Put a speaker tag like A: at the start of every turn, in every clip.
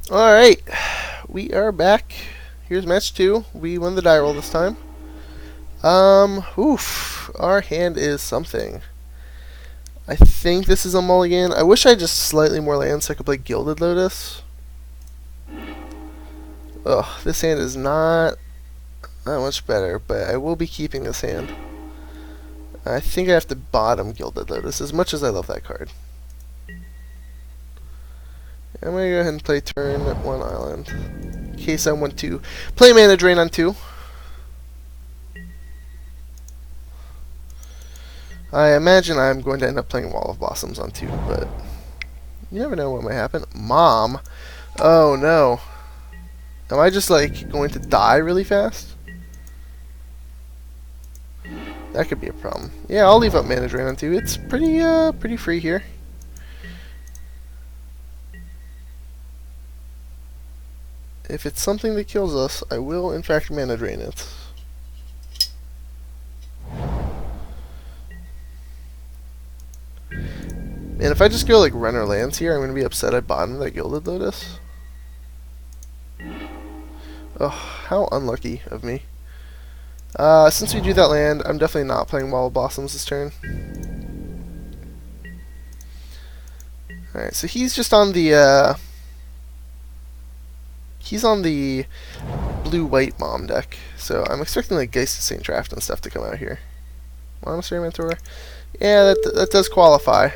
A: Alright, we are back. Here's match 2. We won the die roll this time. Oof. Our hand is something. I think this is a mulligan. I wish I had just slightly more land so I could play Gilded Lotus. Ugh, this hand is not much better, but I will be keeping this hand. I think I have to bottom Gilded Lotus, as much as I love that card. I'm going to go ahead and play turn 1 island, in case I want to play Mana Drain on 2. I imagine I'm going to end up playing Wall of Blossoms on 2, but you never know what might happen. Mom! Oh no. Am I just, like, going to die really fast? That could be a problem. Yeah, I'll leave up Mana Drain on 2. It's pretty free here. If it's something that kills us, I will, in fact, Mana Drain it. And if I just go, like, Runner lands here, I'm going to be upset I bottomed that Gilded Lotus. Oh, how unlucky of me. Since we do that land, I'm definitely not playing Wall of Blossoms this turn. Alright, so he's just on the, he's on the blue-white Mom deck. So I'm expecting, like, Geist of St. Traft and stuff to come out here. Monastery Mentor? Yeah, that does qualify.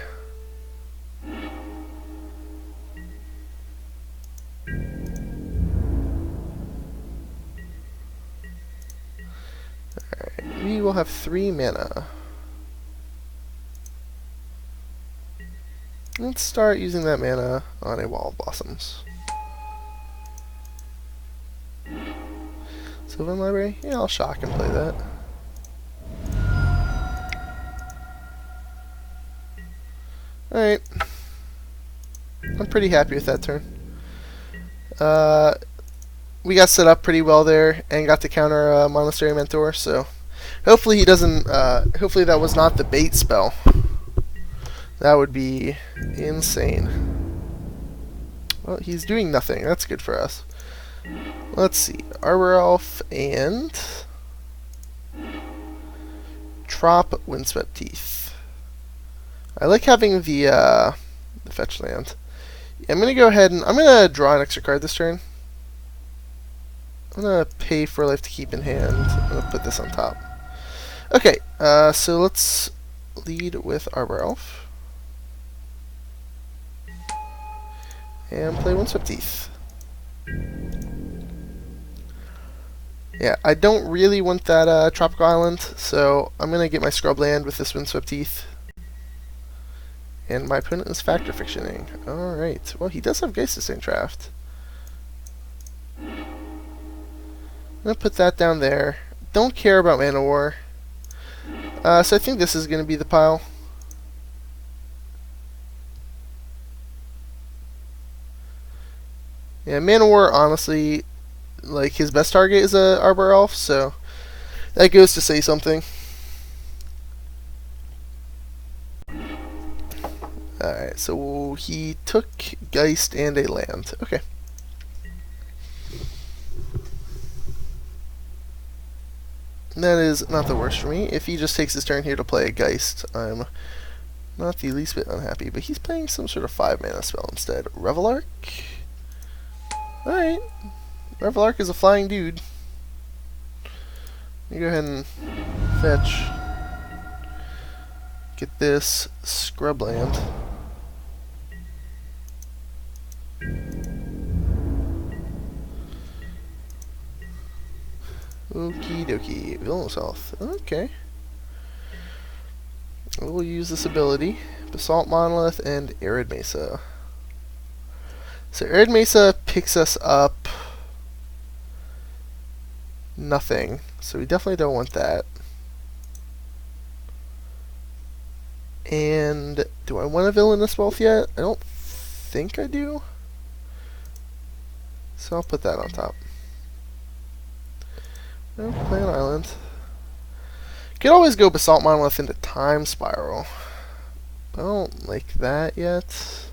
A: Alright, we will have 3 mana. Let's start using that mana on a Wall of Blossoms. Sylvan Library? Yeah, I'll shock and play that. Alright. I'm pretty happy with that turn. We got set up pretty well there and got to counter Monastery Mentor, so hopefully he doesn't, hopefully that was not the bait spell. That would be insane. Well, he's doing nothing. That's good for us. Let's see. Arbor Elf and Trop Windswept Teeth. I like having the fetch land. I'm going to go ahead and I'm going to draw an extra card this turn. I'm going to pay for life to keep in hand. I'm going to put this on top. Okay, so let's lead with Arbor Elf. And play Windswept Teeth. Yeah, I don't really want that Tropical Island, so I'm going to get my Scrub Land with this Windswept Teeth. And my opponent is Factor Fictioning. Alright, well he does have Geist of St. Traft. I'm going to put that down there. Don't care about Mana War. So I think this is going to be the pile. Yeah, Mana War, honestly, like, his best target is a Arbor Elf, so that goes to say something. Alright, so he took Geist and a land. Okay. That is not the worst for me. If he just takes his turn here to play a Geist, I'm not the least bit unhappy. But he's playing some sort of 5-mana spell instead. Revelark? Alright. Revelark is a flying dude. Let me go ahead and fetch. Get this Scrub Land. Okie dokie. Villainous Health. Okay. We'll use this ability. Basalt Monolith and Arid Mesa. So Arid Mesa picks us up nothing. So we definitely don't want that. And do I want a Villainous Wealth yet? I don't think I do. So I'll put that on top. No, play an island. Could always go Basalt Monolith into Time Spiral. I don't like that yet.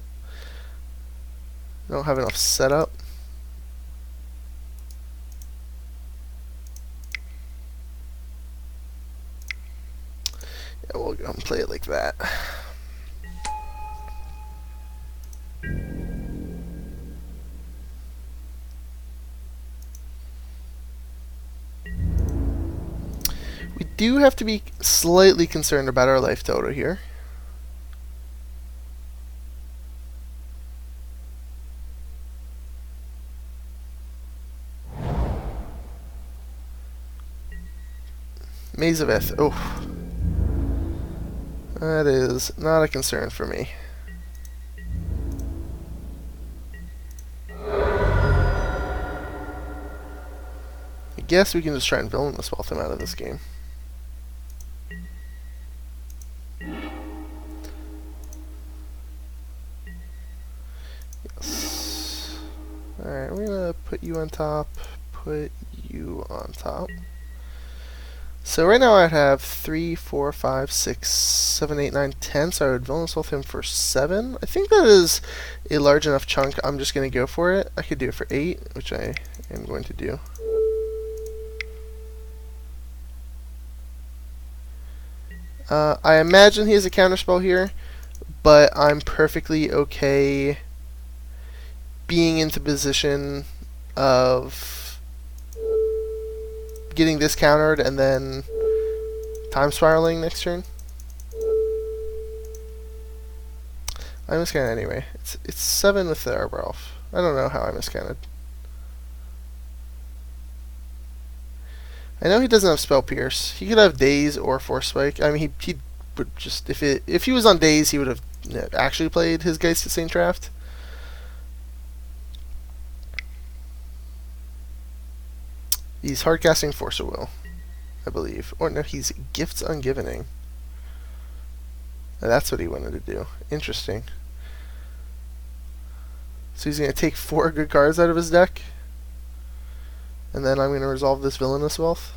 A: I don't have enough setup. play it like that. We do have to be slightly concerned about our life total here. Maze of Ith. Oh. That is not a concern for me. I guess we can just try and Villainous Wealth him out of this game. Yes. Alright, we're gonna put you on top, put you on top. So right now I'd have 3, 4, 5, 6, 7, 8, 9, 10, so I would Villainous Wealth him for 7. I think that is a large enough chunk. I'm just going to go for it. I could do it for 8, which I am going to do. I imagine he has a counterspell here, but I'm perfectly okay being into position of getting this countered and then time spiraling next turn. I miscounted anyway. It's 7 with the Arbor Elf. I don't know how I miscounted. I know he doesn't have Spell Pierce. He could have Daze or Force Spike. I mean, he would just if he was on Daze, he would have actually played his Geist to Saint Draft. He's hardcasting Force of Will, I believe. Or no, he's Gifts Ungivening. That's what he wanted to do. Interesting. So he's going to take 4 good cards out of his deck. And then I'm going to resolve this Villainous Wealth.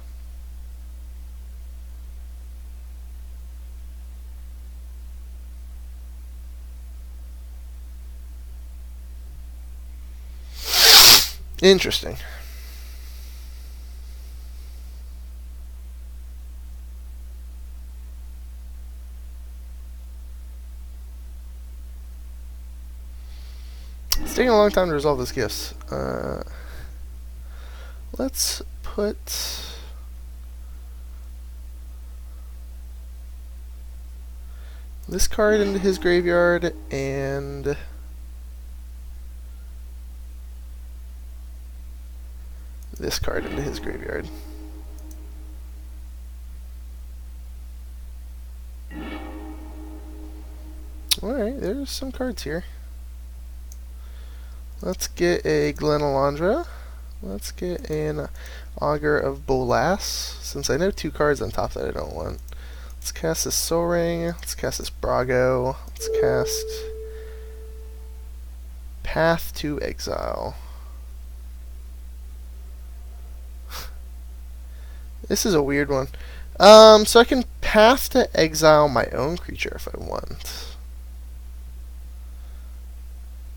A: Interesting. It's taking a long time to resolve this gifts. Let's put this card into his graveyard and this card into his graveyard. Alright, there's some cards here. Let's get a Glen Elendra. Let's get an Augur of Bolas, since I know 2 cards on top that I don't want. Let's cast this Sol Ring. Let's cast this Brago. Let's cast Path to Exile. This is a weird one. So I can Path to Exile my own creature if I want.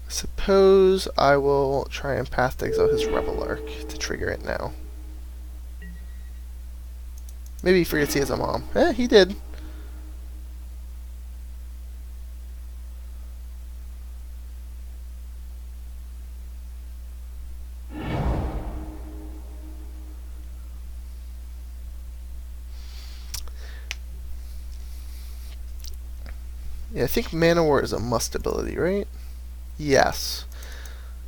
A: Suppose I will try and Path to Exile his Reveillark to trigger it now. Maybe he forgets he has a mom. He did. Yeah, I think Mana War is a must ability, right? Yes.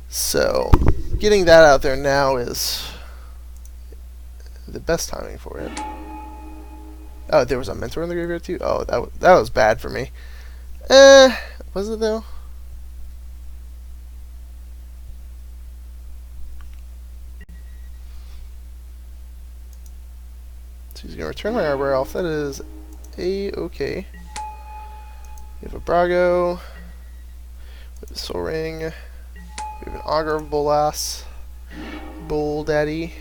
A: So, getting that out there now is the best timing for it. Oh, there was a Mentor in the graveyard too? Oh, that was bad for me. Was it though? So he's going to return my Arbor Elf. That is A-okay. We have a Brago. We have a Sol Ring. We have an Augur of Bolas. Bull Daddy.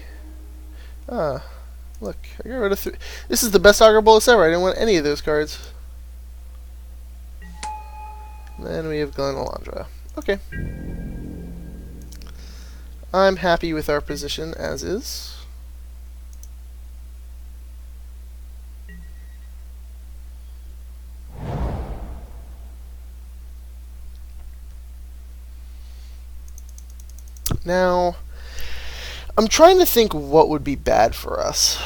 A: Look, I got rid of 3. This is the best Augur Bolas ever. I didn't want any of those cards. And then we have Glen Elendra. Okay. I'm happy with our position as is. Now, I'm trying to think what would be bad for us.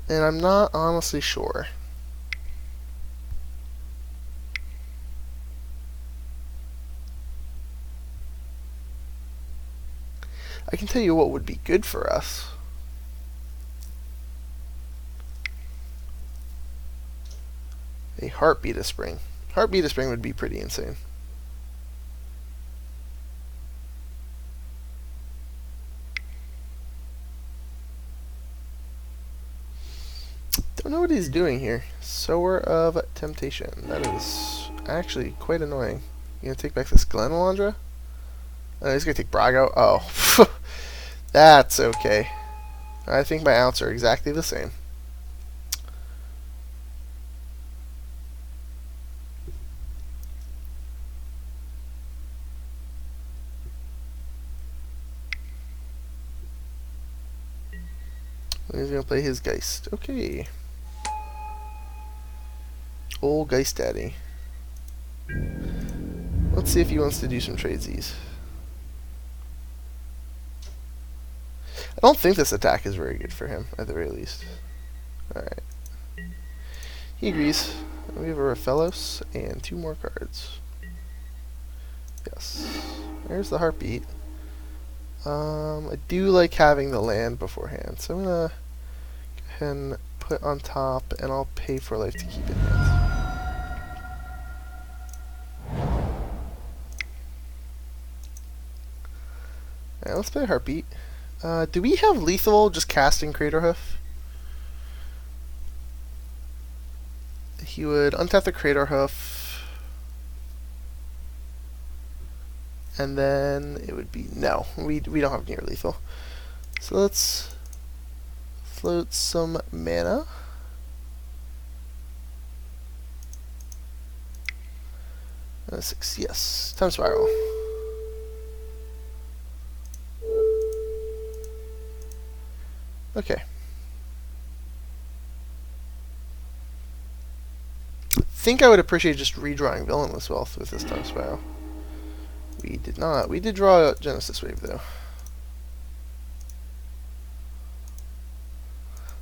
A: And I'm not honestly sure. I can tell you what would be good for us. A Heartbeat of Spring. Heartbeat of Spring would be pretty insane. Don't know what he's doing here. Sower of Temptation. That is actually quite annoying. You gonna take back this Glenalandra? Oh, he's gonna take Brago. Oh. That's okay. I think my outs are exactly the same. He's gonna play his Geist. Okay. Old Geist Daddy. Let's see if he wants to do some tradesies. I don't think this attack is very good for him, at the very least. Alright. He agrees. We have a Raphaelos and 2 more cards. Yes. There's the Heartbeat. I do like having the land beforehand, so I'm gonna go ahead and put on top, and I'll pay for life to keep it in hand. Alright, let's play Heartbeat. Do we have lethal just casting Craterhoof? He would untap the Craterhoof, and then it would be no. We don't have near lethal. So let's float some mana. Six, yes. Time Spiral. Okay. I think I would appreciate just redrawing Villainous Wealth with this Time Spiral. We did not. We did draw Genesis Wave, though.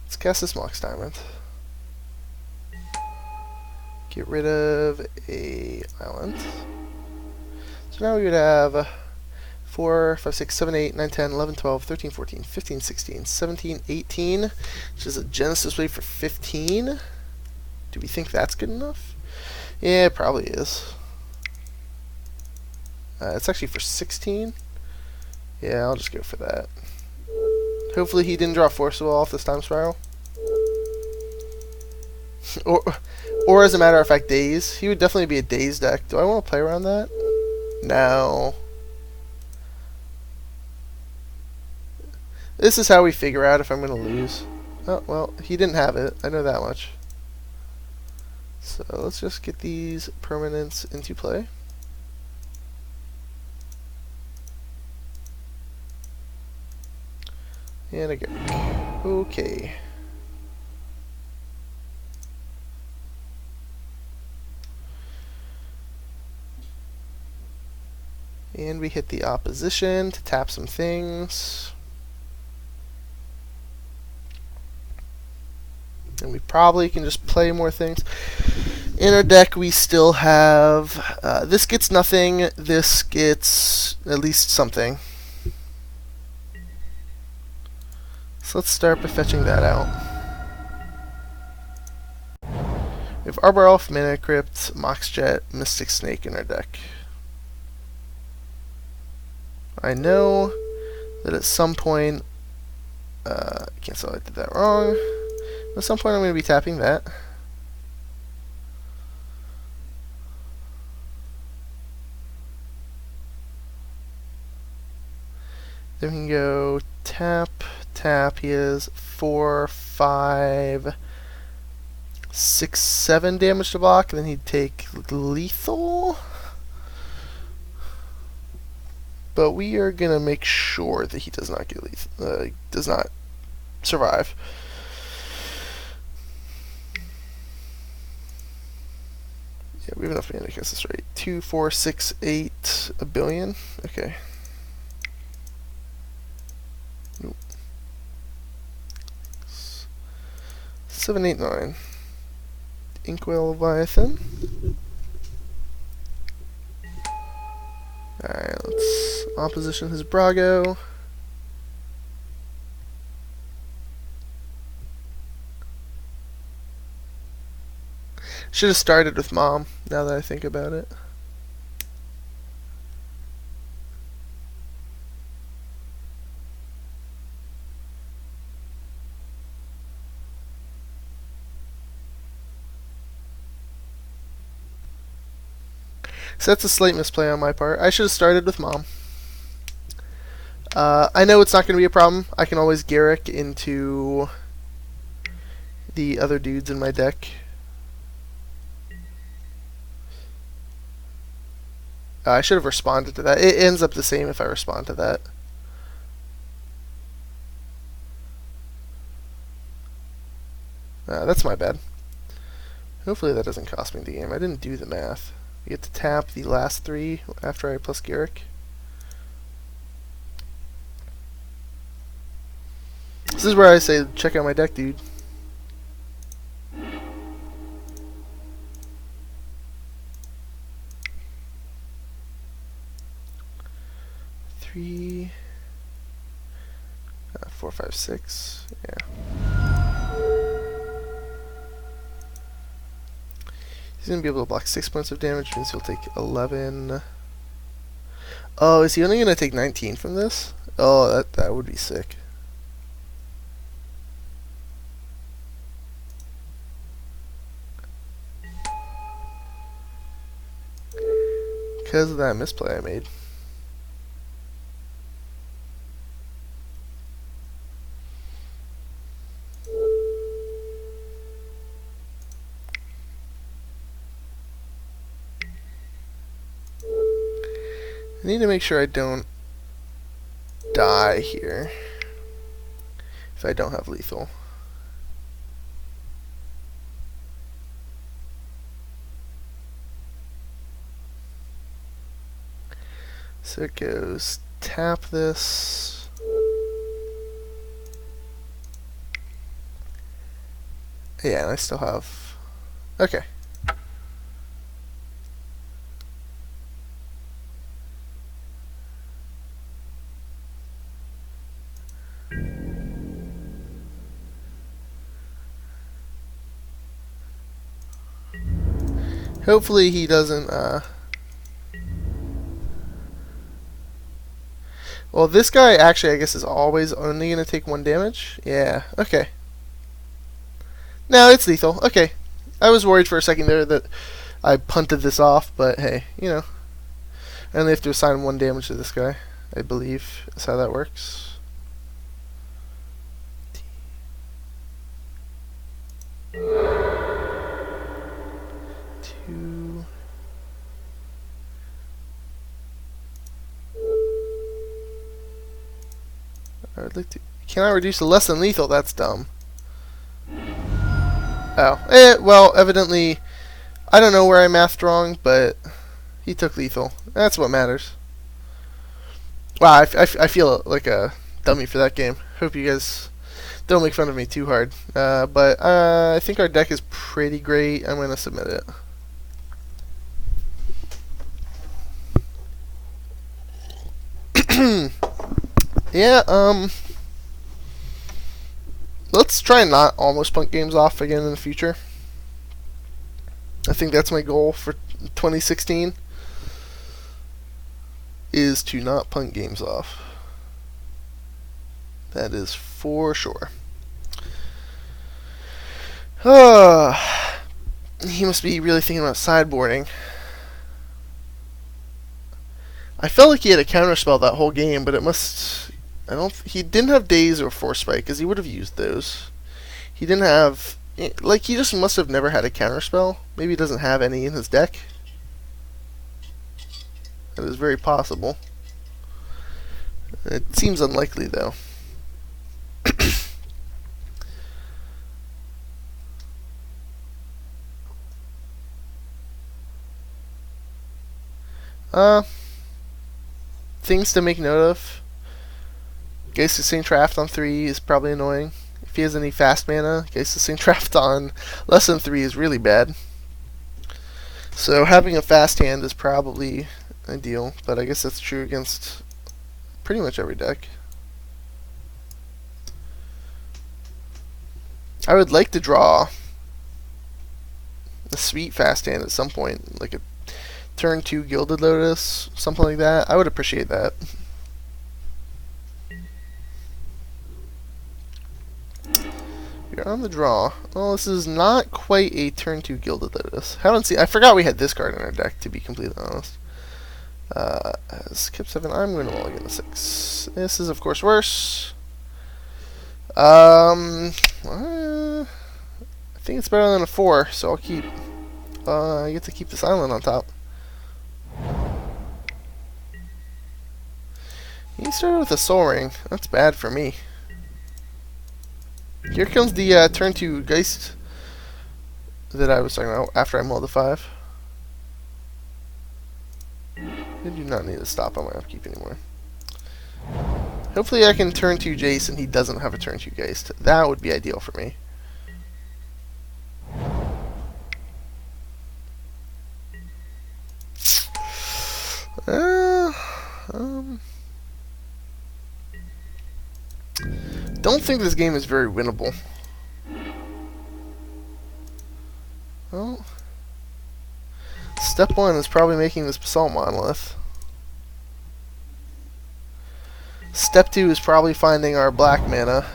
A: Let's cast this Mox Diamond. Get rid of a island. So now we would have 4, 5, 6, 7, 8, 9, 10, 11, 12, 13, 14, 15, 16, 17, 18, which is a Genesis Wave for 15. Do we think that's good enough? Yeah, it probably is. It's actually for 16. Yeah, I'll just go for that. Hopefully he didn't draw Forcible off this Time Spiral. or as a matter of fact, Daze. He would definitely be a Daze deck. Do I want to play around that? No. This is how we figure out if I'm going to lose. Oh, well, he didn't have it. I know that much. So let's just get these permanents into play. And a Garruk. Okay. And we hit the opposition to tap some things. And we probably can just play more things. In our deck, we still have... this gets nothing. This gets at least something. So let's start by fetching that out. We have Arbor Elf, Mana Crypt, Mox Jet, Mystic Snake in our deck. I know that at some point... cancel, I did that wrong. At some point I'm going to be tapping that. Then we can go tap, tap. He has 4, 5, 6, 7 damage to block. And then he'd take lethal. But we are going to make sure that he does not get lethal, does not survive. Yeah, we have enough mana to guess this right. 2, 4, 6, 8, a billion? Okay. Nope. 7, 8, 9. Inkwell Leviathan. Alright, let's opposition his Brago. Should have started with Mom, now that I think about it. So that's a slight misplay on my part. I should have started with Mom. I know it's not going to be a problem. I can always Garruk into the other dudes in my deck. I should have responded to that. It ends up the same if I respond to that. That's my bad. Hopefully that doesn't cost me the game. I didn't do the math. You get to tap the last 3 after I plus Garruk. This is where I say, check out my deck, dude. Three, 4, 5, 6. Yeah. He's gonna be able to block 6 points of damage, means he'll take 11. Oh, is he only gonna take 19 from this? Oh, that would be sick. Because of that misplay I made. I need to make sure I don't die here if I don't have lethal. So it goes tap this. Yeah, and I still have... Okay. Hopefully he doesn't, Well, this guy actually, I guess, is always only going to take 1 damage? Yeah, okay. No, it's lethal. Okay. I was worried for a second there that I punted this off, but hey, you know. I only have to assign 1 damage to this guy, I believe, is how that works. I would like to... Can I reduce to less than lethal? That's dumb. Oh. Well, evidently... I don't know where I mathed wrong, but... He took lethal. That's what matters. Wow, I feel like a dummy for that game. Hope you guys don't make fun of me too hard. But I think our deck is pretty great. I'm going to submit it. Yeah, let's try and not almost punt games off again in the future. I think that's my goal for 2016, is to not punt games off. That is for sure. He must be really thinking about sideboarding. I felt like he had a counterspell that whole game, but it must... He didn't have Daze or Force Spike, because he would have used those. He didn't have... Like, he just must have never had a counterspell. Maybe he doesn't have any in his deck. That is very possible. It seems unlikely, though. Things to make note of. Geist of St. Traft on 3 is probably annoying. If he has any fast mana, Geist of St. Traft on less than 3 is really bad. So having a fast hand is probably ideal, but I guess that's true against pretty much every deck. I would like to draw a sweet fast hand at some point, like a turn 2 Gilded Lotus, something like that. I would appreciate that. We're on the draw. Well, this is not quite a turn 2 Gilded Lotus. I forgot we had this card in our deck, to be completely honest. Skip 7, I'm going to mulligan a 6. This is, of course, worse. I think it's better than a 4, so I'll keep. I get to keep this island on top. He started with a Soul Ring. That's bad for me. Here comes the turn 2 Geist that I was talking about after I mulled the 5. I do not need to stop on my upkeep anymore. Hopefully I can turn 2 Jace and he doesn't have a turn 2 Geist. That would be ideal for me. Don't think this game is very winnable. Well, step 1 is probably making this Basalt Monolith. Step 2 is probably finding our black mana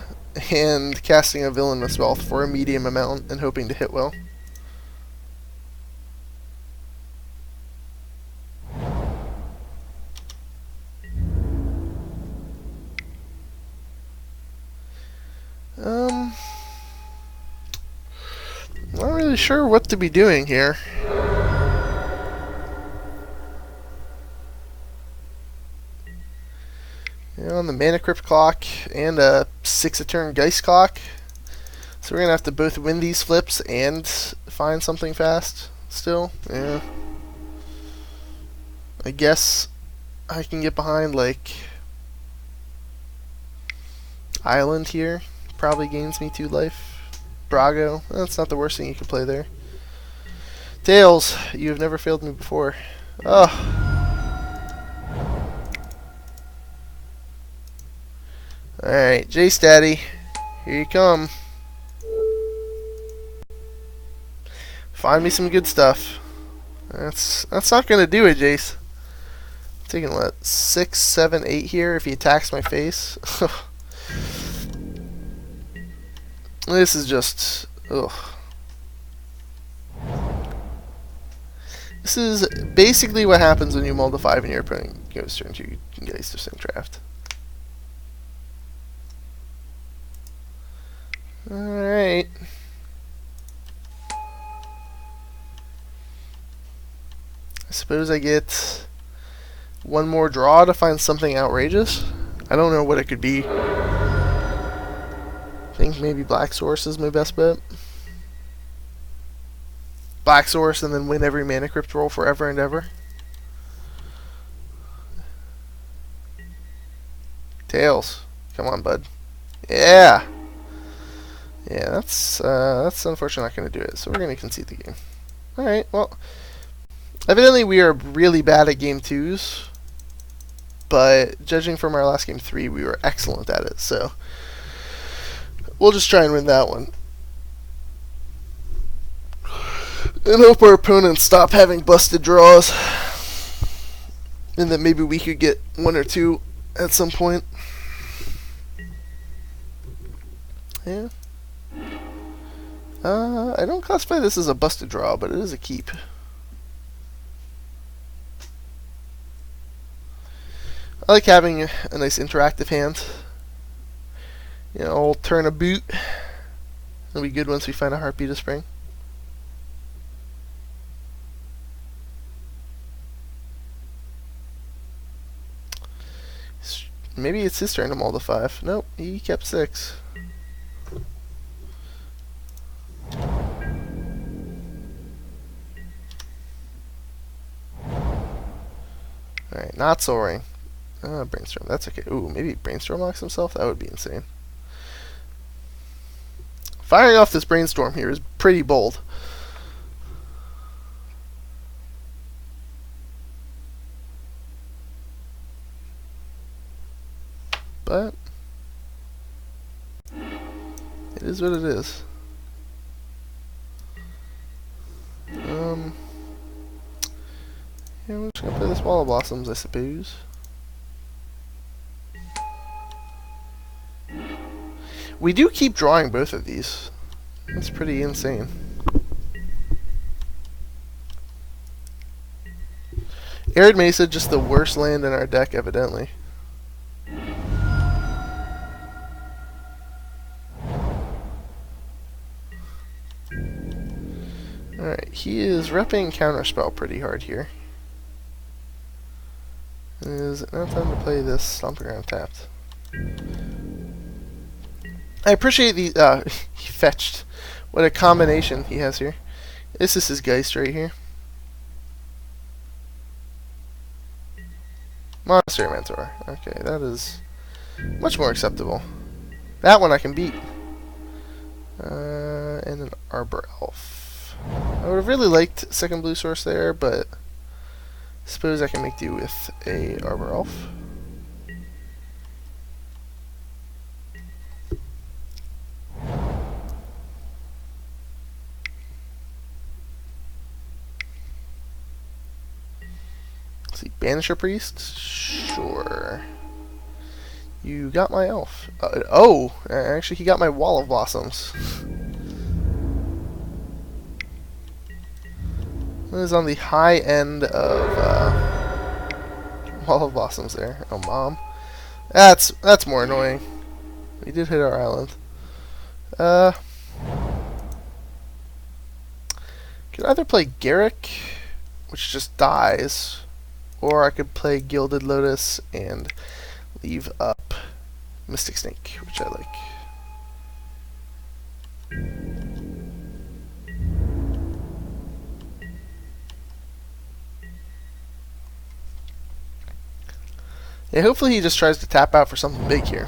A: and casting a Villainous Wealth for a medium amount and hoping to hit well. Not really sure what to be doing here. On the Mana Crypt clock and a 6 a turn Geist clock. So we're gonna have to both win these flips and find something fast still. Yeah. I guess I can get behind like Island here. Probably gains me 2 life. Brago, that's not the worst thing you could play there. Tails, you have never failed me before. Oh. Alright, Jace Daddy, here you come. Find me some good stuff. That's not gonna do it, Jace. I'm taking what, 6, 7, 8 here if he attacks my face. This is just, ugh. This is basically what happens when you mull the 5 and your opponent goes turn 2 Geist of St. Traft. Alright. I suppose I get one more draw to find something outrageous. I don't know what it could be. I think maybe Black Source is my best bet. Black Source and then win every Mana Crypt roll forever and ever. Tails, come on, bud. Yeah. Yeah, that's unfortunately not going to do it. So we're going to concede the game. All right. Well, evidently we are really bad at game 2s, but judging from our last game 3, we were excellent at it. So we'll just try and win that one. And hope our opponents stop having busted draws. And that maybe we could get 1 or 2 at some point. Yeah. I don't classify this as a busted draw, but it is a keep. I like having a nice interactive hand. You know, I'll turn a boot. It'll be good once we find a Heartbeat of Spring. Maybe it's his turn to mull the 5. Nope, he kept 6. Alright, not Soul Ring. Brainstorm, that's okay. Ooh, maybe Brainstorm locks himself? That would be insane. Firing off this Brainstorm here is pretty bold. But it is what it is. Yeah, we're just gonna play this Wall of Blossoms, I suppose. We do keep drawing both of these. That's pretty insane. Arid Mesa, just the worst land in our deck, evidently. Alright, he is repping Counterspell pretty hard here. Is it now time to play this Stomping Ground tapped? I appreciate the, he fetched. What a combination he has here. This is his Geist right here. Monastery Mentor. Okay, that is much more acceptable. That one I can beat. And an Arbor Elf. I would have really liked second blue source there, but suppose I can make do with a Arbor Elf. Let's see, Banisher Priest? Sure. You got my elf. Actually he got my Wall of Blossoms. That is on the high end of Wall of Blossoms there. Oh, Mom. That's more annoying. We did hit our island. Could either play Garruk, which just dies, or I could play Gilded Lotus and leave up Mystic Snake, which I like. Yeah, hopefully he just tries to tap out for something big here.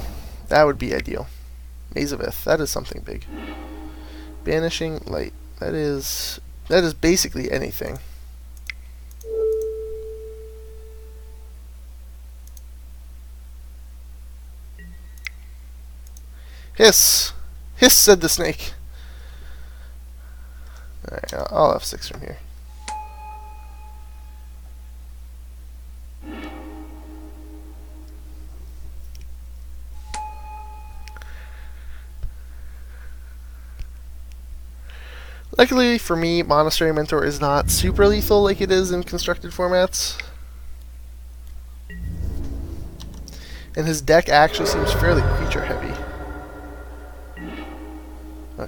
A: That would be ideal. Maze of Ith, that is something big. Banishing Light, that is basically anything. Hiss! Hiss, said the snake. Alright, I'll have 6 from here. Luckily for me, Monastery Mentor is not super lethal like it is in constructed formats. And his deck actually seems fairly creature heavy.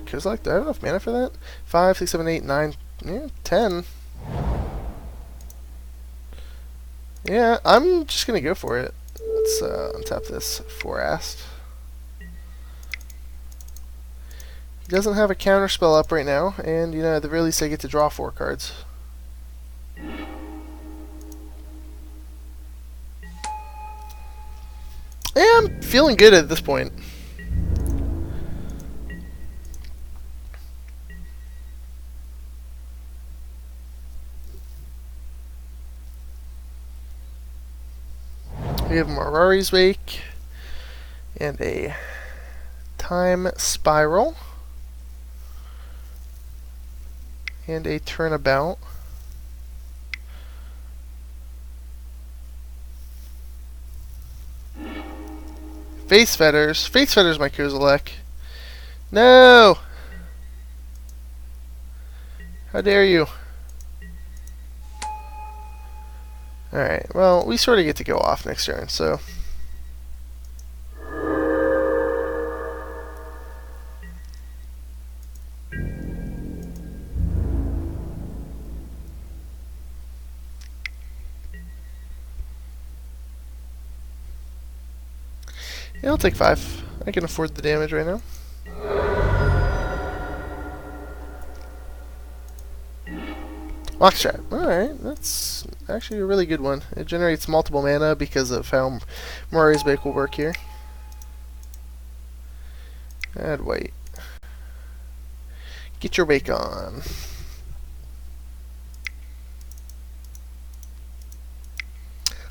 A: Kozilek, do I have enough mana for that? 5, 6, 7, 8, 9, yeah, 10. Yeah, I'm just gonna go for it. Let's untap this Forast. He doesn't have a counter spell up right now, and you know, at the very least I get to draw 4 cards. Yeah, I'm feeling good at this point. We have Mirari's Wake and a Time Spiral and a Turnabout. Face Fetters. Face Fetters my Kozilek. No! How dare you? Alright, well, we sort of get to go off next turn, so... yeah, I'll take 5. I can afford the damage right now. Mockstrap. Alright, that's actually a really good one. It generates multiple mana because of how Murray's Wake will work here. Add white. Get your wake on.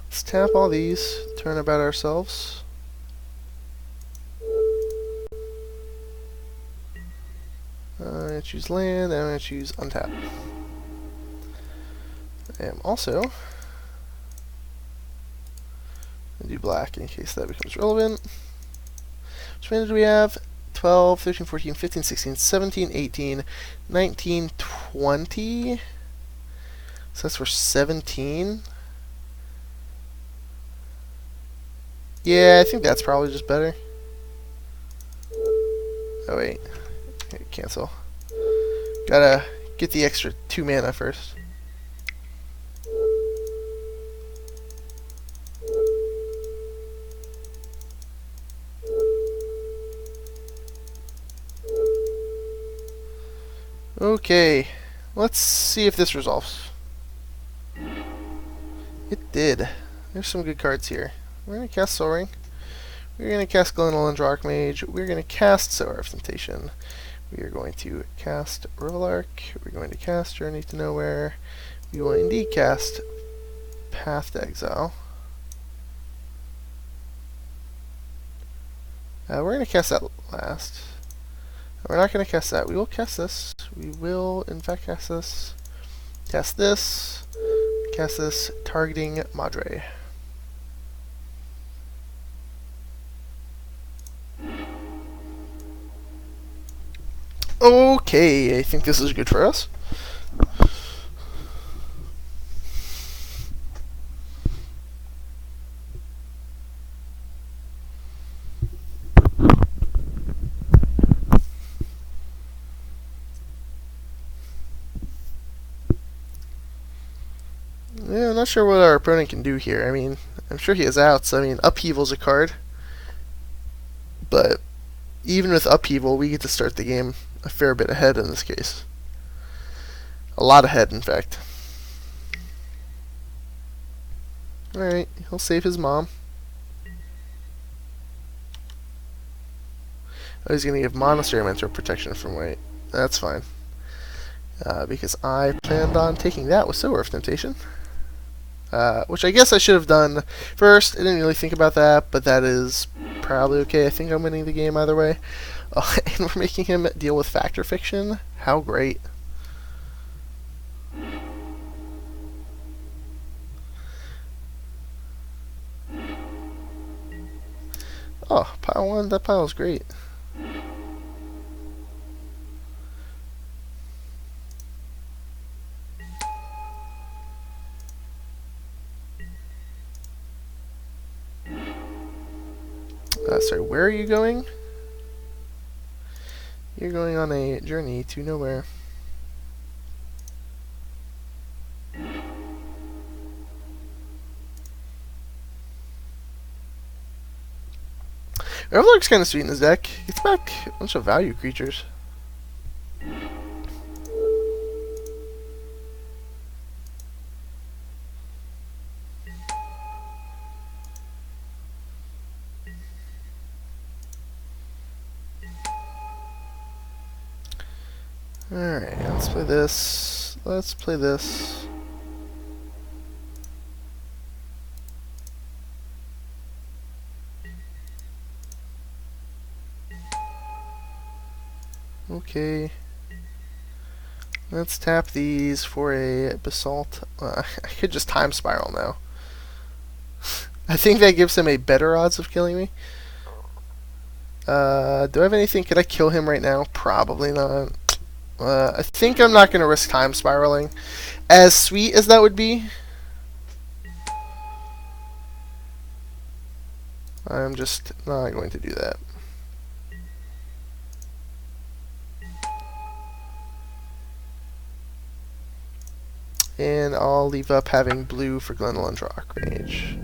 A: Let's tap all these, turn about ourselves. I'm going to choose land, and I'm going to choose untap. I am also going to do black in case that becomes relevant. Which mana do we have? 12, 13, 14, 15, 16, 17, 18, 19, 20. So that's for 17. Yeah, I think that's probably just better. Oh wait, cancel. Gotta get the extra 2 mana first. Okay, let's see if this resolves. It did. There's some good cards here. We're going to cast Sol Ring. We're going to cast Glenelend's Archmage. We're going to cast Sower of Temptation. We are going to cast Rivalark. We're going to cast Journey to Nowhere. We will indeed cast Path to Exile. We're going to cast that last. We're not going to cast that. We will cast this. We will, in fact, cast this. Cast this. Cast this, targeting Madre. Okay, I think this is good for us. Yeah, I'm not sure what our opponent can do here. I mean, I'm sure he has outs. I mean, Upheaval's a card. But even with Upheaval, we get to start the game a fair bit ahead in this case. A lot ahead, in fact. Alright, he'll save his mom. Oh, he's going to give Monastery Mentor protection from white. That's fine. Because I planned on taking that with Sower of Temptation. Which I guess I should have done first. I didn't really think about that, but that is probably okay. I think I'm winning the game either way. And we're making him deal with Factor Fiction. How great. Oh, pile 1, that pile is great. Sorry, where are you going? You're going on a journey to nowhere. Rivalark's kind of sweet in his deck. Gets back a bunch of value creatures. Alright, let's play this. Let's play this. Okay. Let's tap these for a Basalt. I could just Time Spiral now. I think that gives him a better odds of killing me. Do I have anything? Could I kill him right now? Probably not. I think I'm not going to risk Time Spiraling. As sweet as that would be, I'm just not going to do that. And I'll leave up having blue for Glenelend's Archmage.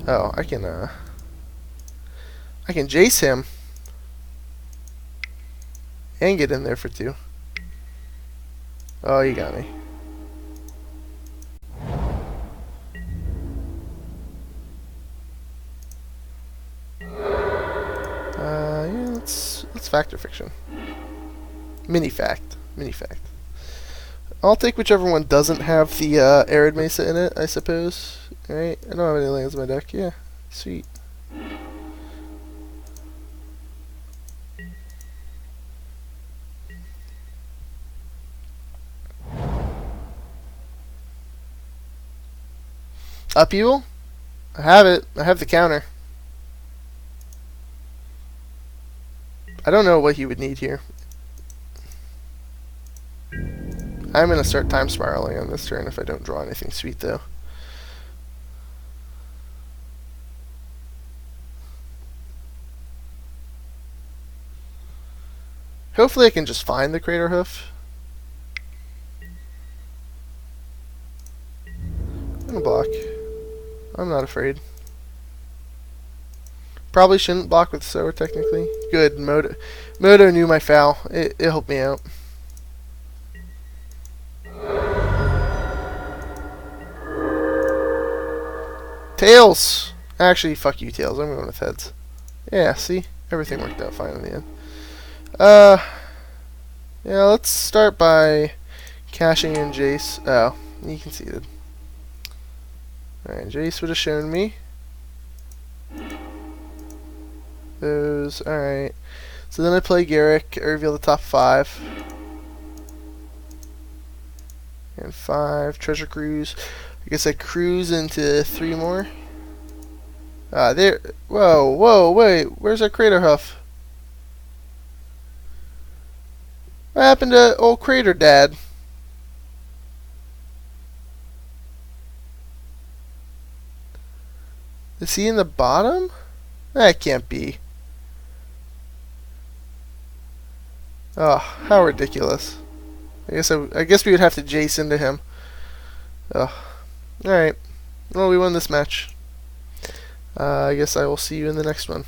A: Oh, I can Jace him and get in there for 2. Oh, you got me. Yeah, let's factor fiction. Mini fact. Mini fact. I'll take whichever one doesn't have the Arid Mesa in it, I suppose. Alright, I don't have any lands in my deck. Yeah, sweet. Upheaval? I have it. I have the counter. I don't know what he would need here. I'm going to start time spiraling on this turn if I don't draw anything sweet, though. Hopefully I can just find the Crater Hoof. I'm going to block. I'm not afraid. Probably shouldn't block with Sower, technically. Good. Moto knew my foul. It helped me out. Tails! Actually, fuck you, Tails. I'm going with heads. Yeah, see? Everything worked out fine in the end. Yeah, let's start by cashing in Jace. Oh, he conceded. Alright, Jace would have shown me those. Alright. So then I play Garruk. I reveal the top 5. And 5. Treasure Cruise. I guess I cruise into 3 more. There. Whoa, wait. Where's our Crater Hoof? What happened to old Crater Dad? Is he in the bottom? That can't be. Oh, how ridiculous. I guess we would have to Jace into him. Oh. Alright. Well, we won this match. I guess I will see you in the next one.